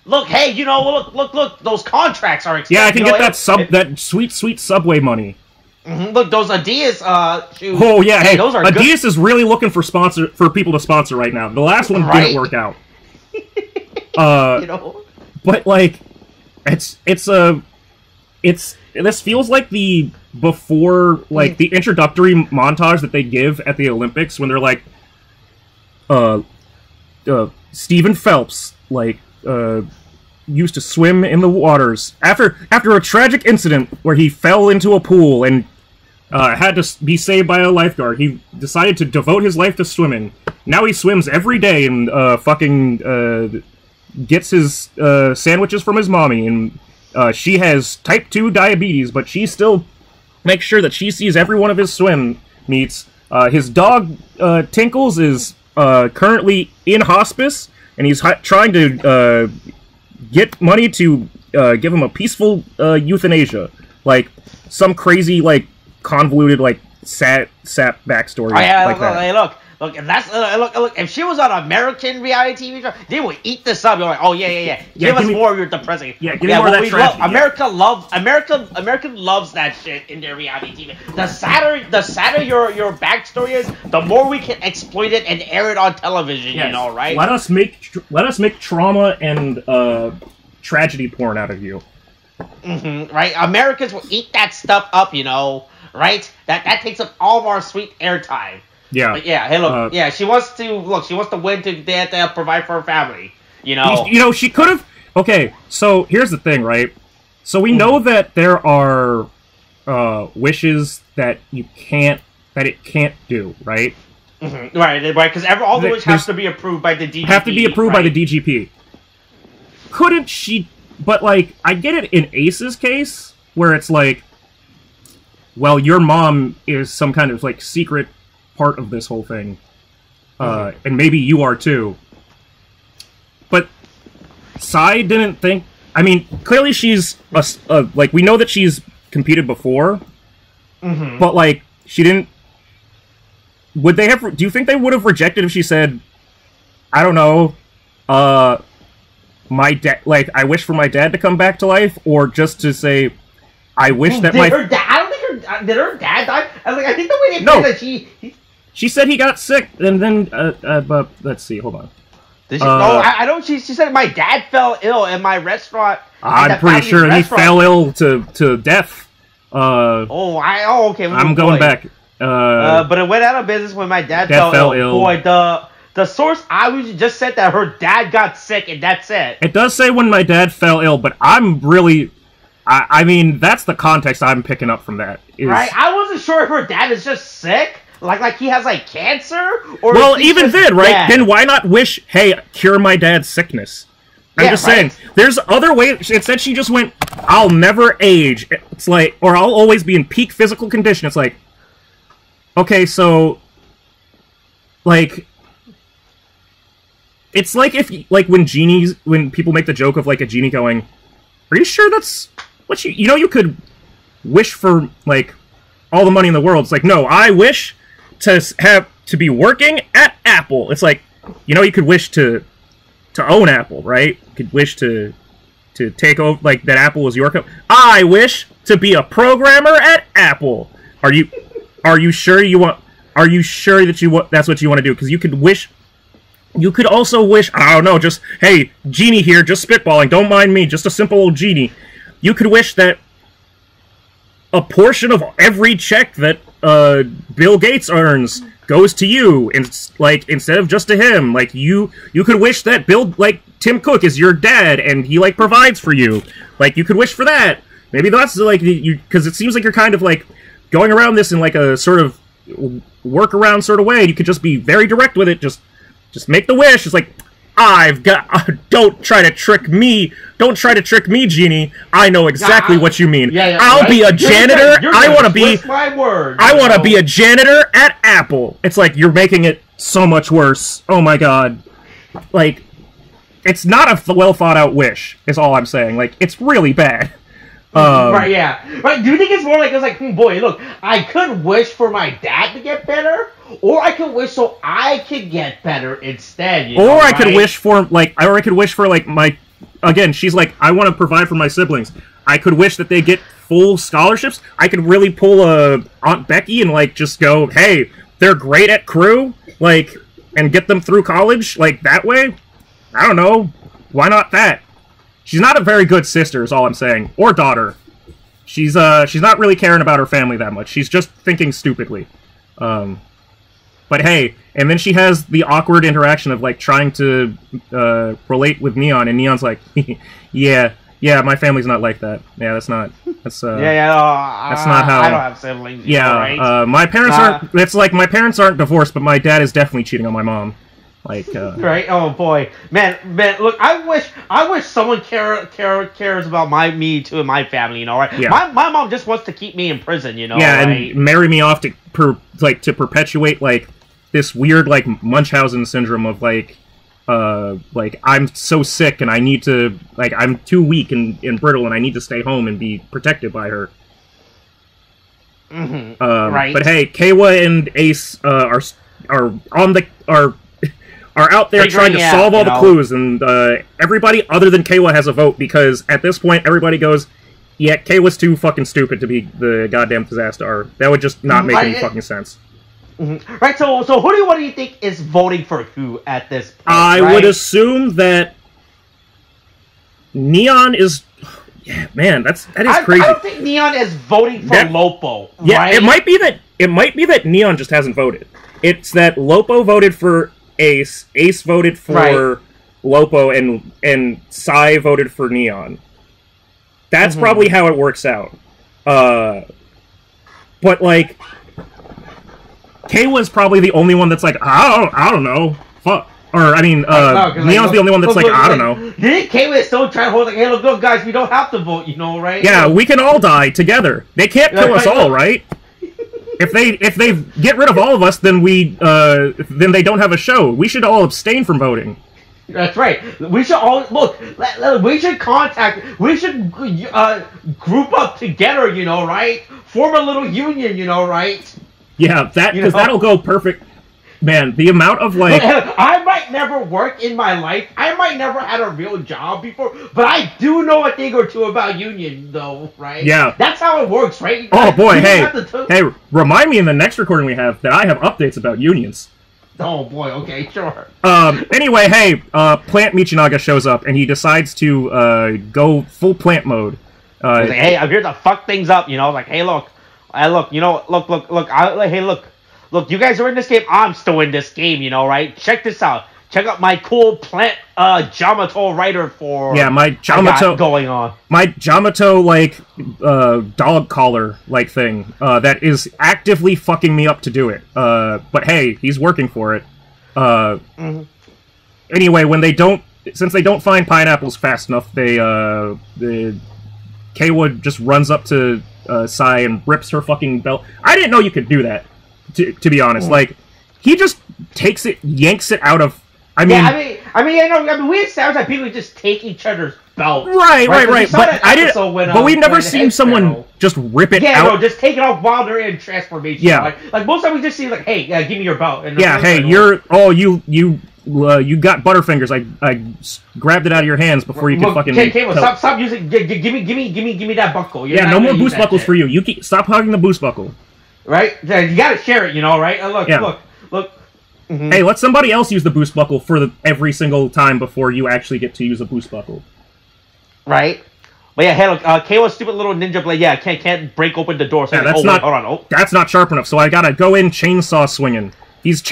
B: Look, hey, you know, look, those contracts are expensive.
C: Yeah, I can get that sweet Subway money.
B: Look, those Adidas shoes.
C: Oh yeah, hey,
B: those are
C: Adidas is really looking for people to sponsor right now. The last one didn't work out.
B: You know,
C: but like, this feels like the before like the introductory montage that they give at the Olympics when they're like, Stephen Phelps used to swim in the waters after a tragic incident where he fell into a pool and had to be saved by a lifeguard. He decided to devote his life to swimming. Now he swims every day and gets his sandwiches from his mommy, and she has type 2 diabetes, but she still makes sure that she sees every one of his swim meets. His dog, Tinkles, is currently in hospice, and he's trying to get money to give him a peaceful euthanasia. Like, some crazy, like, convoluted, like, sap backstory.
B: Oh, yeah,
C: like that.
B: Hey, look, and that's look. If she was on an American reality TV show, they would eat this up. You're like, oh yeah. Give us more of your depressing.
C: Yeah, give me more of that tragedy.
B: America loves that shit in their reality TV. The sadder your backstory is, the more we can exploit it and air it on television. Yes. You know, right?
C: Let us make trauma and tragedy porn out of you.
B: Right? Americans will eat that stuff up. You know, right? That takes up all of our sweet airtime.
C: Yeah.
B: But yeah, hey, look, she wants to win to provide for her family, you know?
C: You know, she could have... Okay, so here's the thing, right? So we know that there are wishes that it can't do, right?
B: Right, because all the wishes have to be approved by the DGP.
C: Have to be approved by the DGP. Couldn't she... But, like, I get it in Ace's case, where it's like, well, your mom is some kind of, like, secret part of this whole thing, and maybe you are too. But Sai didn't think. I mean, clearly she's like, we know that she's competed before, but like, she didn't. Would they have? Do you think they would have rejected if she said, I don't know, my dad? Like, I wish for my dad to come back to life, or just to say, I wish that my.
B: I don't think did her dad die? I think the way they played that
C: she said he got sick, and then, but let's see, hold on.
B: Did she, I don't, she said my dad fell ill in my restaurant.
C: I'm pretty sure he fell ill to death.
B: Okay.
C: I'm going back.
B: But it went out of business when my dad fell ill. Boy, the source I just said that her dad got sick, and that's it.
C: It does say when my dad fell ill, but I'm really... I mean, that's the context I'm picking up from that.
B: Right? I wasn't sure if her dad is just sick. Like he has, like, cancer? Or
C: well, even then, right? Dead. Then why not wish, hey, cure my dad's sickness? I'm just saying, there's other ways. It said she just went, I'll never age. It's like, or I'll always be in peak physical condition. It's like, okay, so, like, it's like if, like, when people make the joke of, like, a genie going, are you sure that's what you know, you could wish for, like, all the money in the world. It's like, no, I wish to be working at Apple. It's like, you know, you could wish to own Apple, right? You could wish to take over, like, that Apple was your company. I wish to be a programmer at Apple. Are you sure that that's what you want to do? Because you could also wish, I don't know, just, hey, genie here, just spitballing, don't mind me, just a simple old genie. You could wish that a portion of every check that Bill Gates earns goes to you, and like instead of just to him. Like you could wish that Tim Cook is your dad and he like provides for you. Like you could wish for that. Maybe that's like because it seems like you're kind of like going around this in like a sort of workaround sort of way. You could just be very direct with it. Just make the wish. It's like, don't try to trick me. Don't try to trick me, Genie. I know exactly what you mean. I'll be a janitor. I want to be.
B: My word.
C: I want to be a janitor at Apple. It's like you're making it so much worse. Oh my god. Like, it's not a well thought out wish. Is all I'm saying. Like, it's really bad.
B: Right, yeah. Right, do you think it's more like, boy, look, I could wish for my dad to get better, or I could wish so I could get better instead,
C: Or I could wish for, my, again, she's like, I want to provide for my siblings. I could wish that they get full scholarships. I could really pull Aunt Becky and, like, just go, hey, they're great at crew, like, and get them through college, like, that way. I don't know. Why not that? She's not a very good sister, is all I'm saying. Or daughter. She's not really caring about her family that much. She's just thinking stupidly. But hey, and then she has the awkward interaction of, like, trying to relate with Neon, and Neon's like, yeah, my family's not like that. Yeah, that's not that's not how...
B: I don't have siblings,
C: yeah,
B: right?
C: My parents aren't... It's like, my parents aren't divorced, but my dad is definitely cheating on my mom. Like,
B: right? Oh boy, man! Look, I wish someone cares about me too and my family. Right?
C: Yeah.
B: My mom just wants to keep me in prison.
C: Yeah,
B: right?
C: and marry me off to perpetuate like this weird like Munchausen syndrome of like I'm so sick and I need to I'm too weak and brittle and I need to stay home and be protected by her.
B: Mm-hmm. Right.
C: But hey, Kawa and Ace are out there trying to solve all the clues, and everybody other than Kawa has a vote, because at this point everybody goes, yeah, Kawa's too fucking stupid to be the goddamn disaster. That would just not make any fucking sense.
B: Mm-hmm. Right, so what do you think is voting for who at this point?
C: I would assume that Neon is... Yeah, man, that is crazy.
B: I don't think Neon is voting for Lopo.
C: Yeah,
B: right?
C: it might be that Neon just hasn't voted. It's that Lopo voted for Ace voted for Lopo, and Sai voted for Neon. That's probably how it works out. But like, Kawa's probably the only one that's like, I don't know, fuck. Or I mean, Neon's the only one that's like, I don't know.
B: Didn't Kawa still try to hold like, hey, look, guys, we don't have to vote, right?
C: Yeah, we can all die together. They can't kill us all, right? If they get rid of all of us, then then they don't have a show. We should all abstain from voting.
B: That's right. We should all look. We should group up together. Right? Form a little union. Right?
C: Yeah, because that'll go perfect. Man, the amount of like...
B: I might never work in my life. I might never had a real job before, but I do know a thing or two about union, though, right?
C: Yeah.
B: That's how it works, right?
C: Oh, boy, hey, remind me in the next recording we have that I have updates about unions.
B: Oh, boy, okay, sure.
C: Anyway, hey, Plant Michinaga shows up, and he decides to go full plant mode.
B: Like, hey, I'm here to fuck things up, like, hey, look, hey, look, Look, you guys are in this game. I'm still in this game, right? Check this out. Check out my cool plant Jyamato rider for
C: my Jyamato
B: going on.
C: My Jyamato dog collar thing that is actively fucking me up to do it. But hey, he's working for it. Anyway, since they don't find pineapples fast enough, the Kawa just runs up to Sai and rips her fucking belt. I didn't know you could do that. To be honest, he just takes it, yanks it out of. I mean, we established that people just take each other's belt. Right. But I didn't. But we've never seen someone just rip it out.
B: Yeah, no, just take it off while they're in transformation.
C: Yeah,
B: like most of we just see hey, give me your belt. And
C: hey, you got Butterfingers. I grabbed it out of your hands before you could fucking.
B: Okay, stop using. Give me that buckle.
C: No more boost buckles for you. You stop hugging the boost buckle.
B: Right? You gotta share it, right? Look. Mm-hmm.
C: Hey, let somebody else use the boost buckle for every single time before you actually get to use a boost buckle.
B: Right? But yeah, hey, look, Keiwa's stupid little ninja blade, yeah, can't break open the door. So
C: Yeah,
B: like,
C: that's
B: wait, hold on, oh.
C: That's not sharp enough, so I gotta go in chainsaw swinging. He's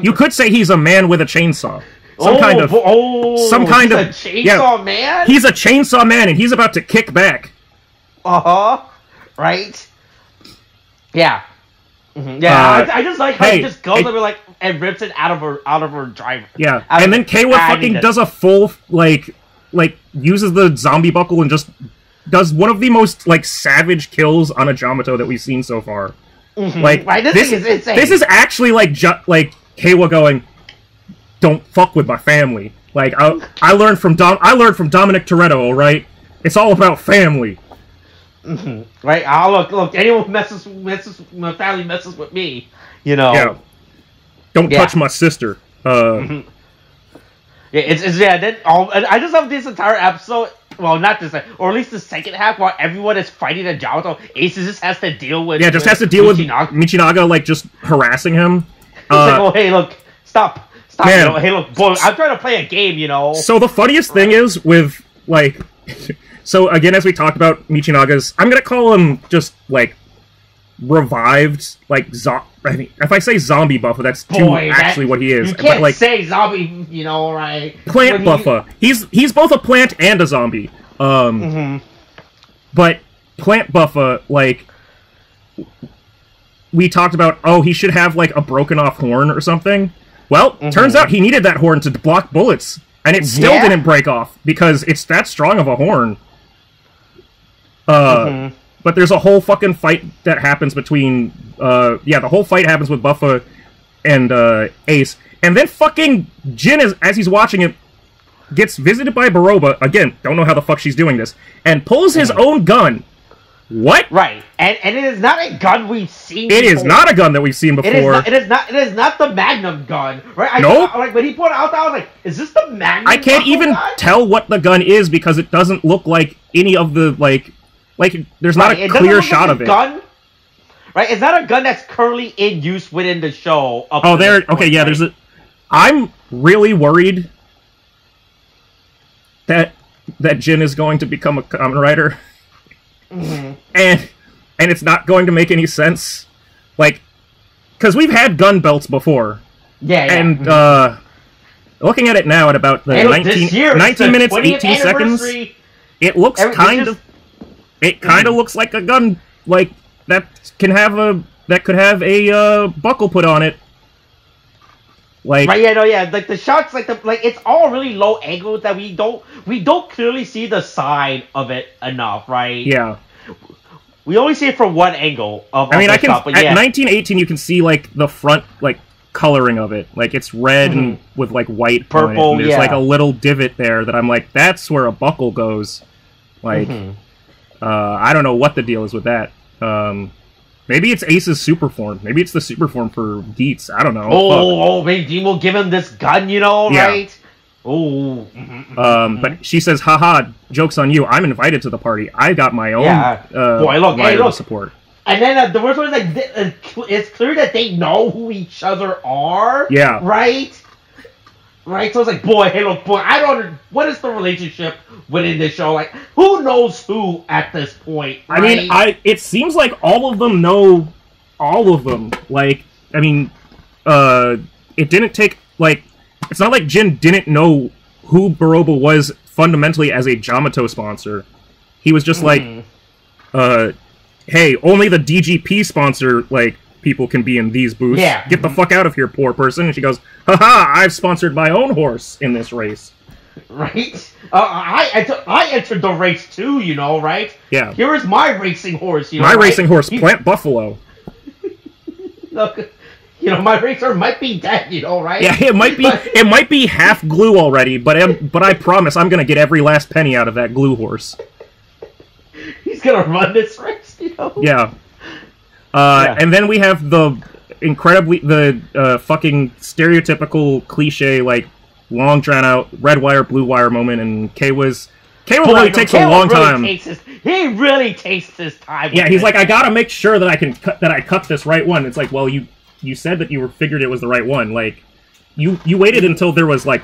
C: You could say he's a man with a chainsaw. Some kind of
B: chainsaw man?
C: He's a chainsaw man, and he's about to kick back.
B: Right? Yeah. Yeah, I just like how he just goes over like and rips it out of her driver.
C: Yeah, and then Keiwa fucking does a full like uses the zombie buckle and just does one of the most like savage kills on a Jyamato that we've seen so far. Like
B: right, this thing is insane.
C: This is actually like Keiwa going, "Don't fuck with my family." Like I learned from Dominic Toretto. All right, it's all about family.
B: Right? Look. Anyone who messes my family messes with me. You know.
C: Yeah. Don't touch my sister.
B: Yeah, Then I just love this entire episode. Well, not this, or at least the second half, while everyone is fighting a Jyamato. Ace just has to deal with.
C: Yeah, just has to deal with Michinaga like just harassing him.
B: He's like, oh hey, look, stop.
C: Man.
B: You know, hey, look, boy, I'm trying to play a game, you know.
C: So the funniest thing is with like. So, again, as we talked about Michinaga's, I'm gonna call him just, like, revived, like, I mean, if I say zombie buffer, that's actually what he is.
B: You can't
C: but, like,
B: say zombie, you know, right?
C: Plant buffer. He's both a plant and a zombie. But plant buffer, like, we talked about, he should have, like, a broken-off horn or something. Well, turns out he needed that horn to block bullets, and it still didn't break off, because it's that strong of a horn. But there's a whole fucking fight that happens between, the whole fight happens with Buffa and, Ace. And then fucking Jin, as he's watching it, gets visited by Baroba, again, don't know how the fuck she's doing this, and pulls his own gun. What?
B: Right. And it is not a gun we've seen
C: before. It is not a gun that we've seen before.
B: It is not the Magnum gun, right?
C: Nope.
B: Like, when he put it out there, I was like, is this the Magnum gun?
C: I can't even tell what the gun is because it doesn't look like any of the, like there's not a clear shot of it. Gun?
B: Right? It's not a gun that's currently in use within the show.
C: There's a... I'm really worried that Jin is going to become a Kamen Rider. And it's not going to make any sense. Like, because we've had gun belts before.
B: Yeah.
C: And, looking at it now at about the 19 minutes, 18 seconds, it looks kind of... It kind of looks like a gun, like, that could have a buckle put on it. Like,
B: right, like the shots, like it's all really low angle that we don't clearly see the side of it enough, right?
C: Yeah.
B: We only see it from one angle of
C: at 1918 you can see like the front like coloring of it. Like it's red and with like white
B: purple,
C: on it. And there's like a little divot there that I'm like, that's where a buckle goes. Like I don't know what the deal is with that. Maybe it's Ace's super form. Maybe it's the super form for Geats. I don't know.
B: Maybe Dean will give him this gun, right? Oh.
C: But she says, haha, joke's on you. I'm invited to the party. I got my own
B: look.
C: support.
B: And then the worst one is like, it's clear that they know who each other are.
C: Yeah.
B: Right? Right? So it's like, I don't... What is the relationship within this show? Like, who knows who at this point? Right?
C: I mean, it seems like all of them know all of them. Like, I mean, it didn't take, like... It's not like Jin didn't know who Baroba was fundamentally as a Jyamato sponsor. He was just like, hey, only the DGP sponsor, like, people can be in these booths.
B: Yeah.
C: Get the fuck out of here, poor person. And she goes, haha, I've sponsored my own horse in this race.
B: Right? I entered the race too, right?
C: Yeah.
B: Here is my racing horse,
C: My racing horse, Plant Buffalo.
B: Look, my racer might be dead, right?
C: Yeah, it might be half glue already, but I promise I'm gonna get every last penny out of that glue horse.
B: He's gonna run this race,
C: Yeah. And then we have the fucking stereotypical cliche, like, long drawn out red wire, blue wire moment, and Keiwa really takes a long time.
B: He really takes his time.
C: Yeah, he's like, I gotta make sure that I cut this right one. It's like, well, you said that you figured it was the right one. Like, you waited until there was like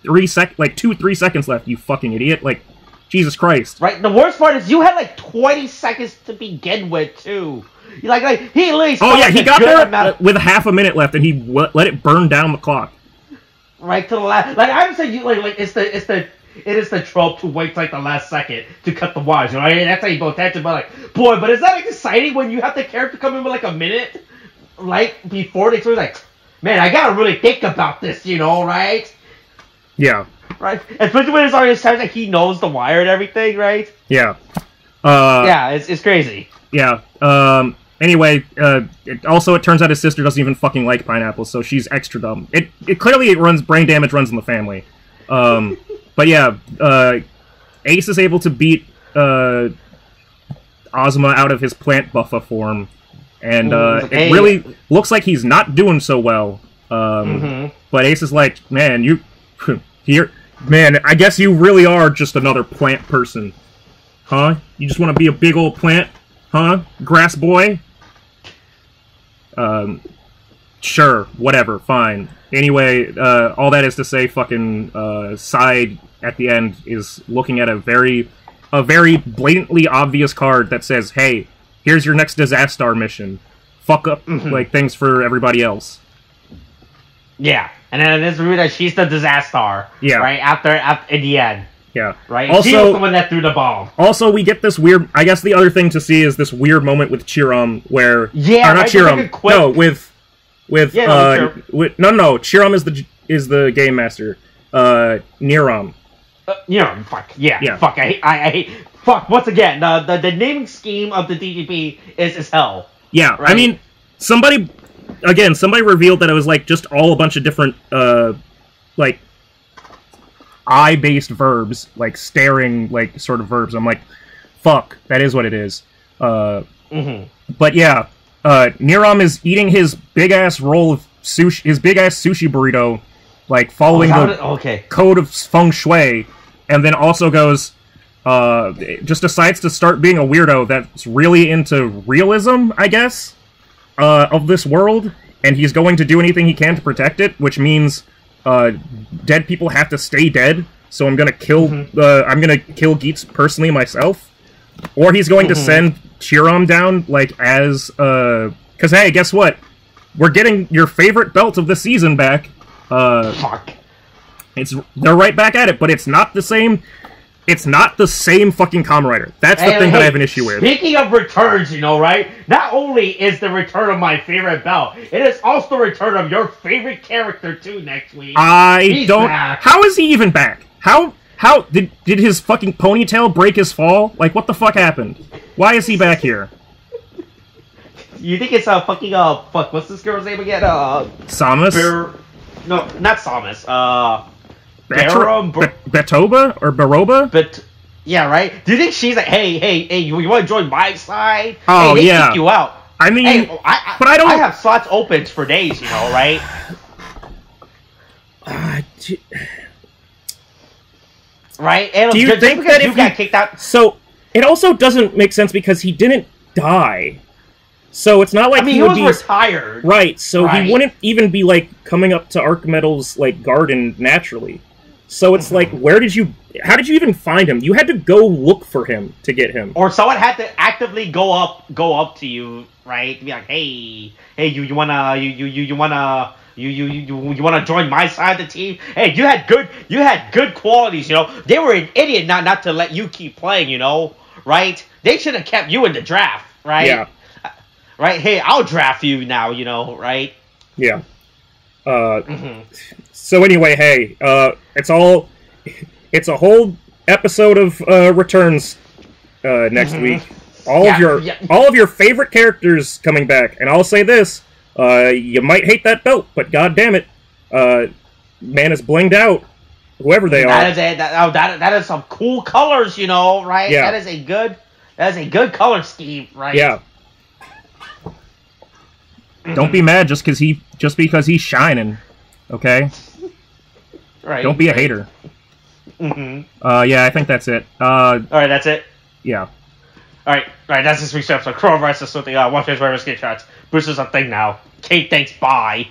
C: 2-3 seconds left. You fucking idiot! Like, Jesus Christ.
B: Right? The worst part is you had like 20 seconds to begin with, too. Like he at least...
C: Oh, yeah, he got there with half a minute left, and he let it burn down the clock.
B: Right to the last... Like, I would say, it is the trope to wait like the last second to cut the wires, you know? That's how you go attention, but like, boy, but is that like exciting when you have the character come in with like a minute, like, before they sort of like, man, I gotta really think about this, you know, right?
C: Yeah.
B: Right? Especially when it's already times like he knows the wire and everything, right?
C: Yeah.
B: Yeah, it's crazy.
C: Yeah. Anyway, it turns out his sister doesn't even fucking like pineapples, so she's extra dumb. Clearly brain damage runs in the family. But yeah, Ace is able to beat Ozma out of his plant buffa form, and it really looks like he's not doing so well. But Ace is like, man, I guess you really are just another plant person. Huh? You just want to be a big old plant? Huh? Grass boy? Sure, whatever, fine. Anyway, all that is to say, fucking, Side at the end is looking at a very blatantly obvious card that says, hey, here's your next disaster mission. Fuck up, like, things for everybody else.
B: Yeah, and then it's rude that she's the disaster. Yeah. Right, after in the end.
C: Yeah.
B: Right? Also, she was the one that threw the bomb.
C: Also, we get this weird... I guess the other thing to see is this weird moment with Chiram, where...
B: Yeah,
C: or not Chiram. No, with Chiram is the game master. Niram.
B: Niram, fuck. Yeah. Fuck, I hate... Fuck, once again, the naming scheme of the DDP is hell.
C: Yeah, right? I mean, somebody revealed that it was, like, just all a bunch of different, like... I-based verbs, like staring, like sort of verbs. I'm like, fuck, that is what it is. But yeah, Niram is eating his big ass roll of sushi, his big ass sushi burrito, like following the code of feng shui, and then also goes, just decides to start being a weirdo that's really into realism, I guess, of this world, and he's going to do anything he can to protect it, which means. Dead people have to stay dead, so I'm gonna kill kill Geats personally myself, or he's going to send Chiram down like as because hey, guess what? We're getting your favorite belt of the season back.
B: Fuck.
C: They're right back at it, but it's not the same. It's not the same fucking Kamen Rider. That's the thing that I have an issue with.
B: Speaking of returns, you know, right? Not only is the return of my favorite belt, it is also the return of your favorite character, too, next week. He's back.
C: How is he even back? How did his fucking ponytail break his fall? Like, what the fuck happened? Why is he back here?
B: You think it's fucking, fuck, what's this girl's name again?
C: Samus?
B: No, not Samus,
C: Betoba or Baroba?
B: But yeah, right. Do you think she's like, hey, you want to join my side?
C: Oh,
B: hey, they
C: yeah.
B: kick you out.
C: I mean,
B: but I don't. I have slots open for days, you know, right? Right. And
C: do you think that if
B: you got kicked out?
C: So it also doesn't make sense because he didn't die. So it's not like he would be
B: retired,
C: right? So he wouldn't even be like coming up to Archimedel's like garden naturally. So it's like, how did you even find him? You had to go look for him to get him,
B: or someone had to actively go up to you, right? To be like, hey, you wanna join my side of the team? Hey, you had good qualities, you know. They were an idiot not to let you keep playing, you know, right? They should have kept you in the draft, right?
C: Yeah.
B: Right? Hey, I'll draft you now, you know, right?
C: Yeah. So anyway, hey, it's a whole episode of returns next week. All of your favorite characters coming back, and I'll say this: you might hate that belt, but god damn it, man is blinged out. Whoever they are,
B: that is some cool colors, you know, right?
C: Yeah.
B: That is a good color scheme, right?
C: Yeah. Don't be mad just because he's shining, okay?
B: Right.
C: Don't be a hater. Yeah, I think that's it.
B: Alright, that's it?
C: Yeah.
B: Alright, that's this week's episode. Coronavirus is something, one face, whatever, skate shots. Bruce is a thing now. Kate, thanks, bye.